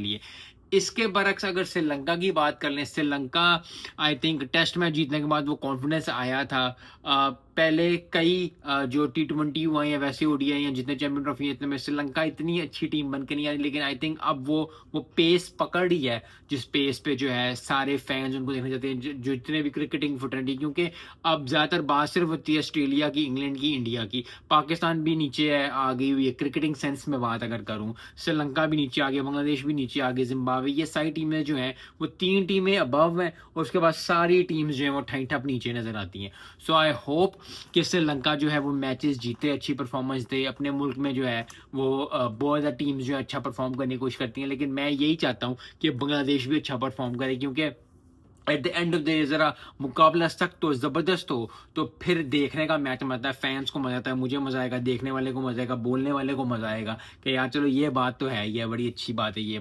लिए। इसके बरक्स अगर श्रीलंका की बात कर लें, Sri Lanka I think test match जीतने के बाद वो कॉन्फिडेंस आया था। पहले कई जो टी20 हुआ या वैसे ओडीआई या जितने चैंपियन ट्रॉफी है, इतने में श्रीलंका इतनी अच्छी टीम बन के नहीं आई, लेकिन आई थिंक अब वो पेस पकड़ ही है, जिस पेस पे जो है सारे फैंस उनको देखना चाहते हैं, जो जितने भी क्रिकेटिंग फुटरेंटी, क्योंकि अब ज़्यादातर बात सिर्फ होती है ऑस्ट्रेलिया की, इंग्लैंड की, इंडिया की। पाकिस्तान भी नीचे है, आ गई हुई है क्रिकेटिंग सेंस में बात अगर करूँ। श्रीलंका भी नीचे आ गया, बांग्लादेश भी नीचे आ गया, जिम्बाब्वे, ये सारी टीमें जो हैं वो 3 टीमें अबव हैं, और उसके बाद सारी टीम्स जो हैं वो ठंड ठप नीचे नजर आती हैं। सो आई होप कि श्रीलंका जो है वो मैचेस जीते, अच्छी परफॉर्मेंस दे अपने मुल्क में जो है वो बहुत ज़्यादा टीम्स जो है अच्छा परफॉर्म करने की कोशिश करती हैं, लेकिन मैं यही चाहता हूँ कि बांग्लादेश भी अच्छा परफॉर्म करे, क्योंकि at the end of the day ज़रा मुकाबला सख्त हो, ज़बरदस्त हो, तो फिर देखने का मैच मजा आता है, फैंस को मजा आता है, मुझे मजा आएगा, देखने वाले को मजा आएगा, बोलने वाले को मजा आएगा कि यार चलो ये बात तो है, ये बड़ी अच्छी बात है ये।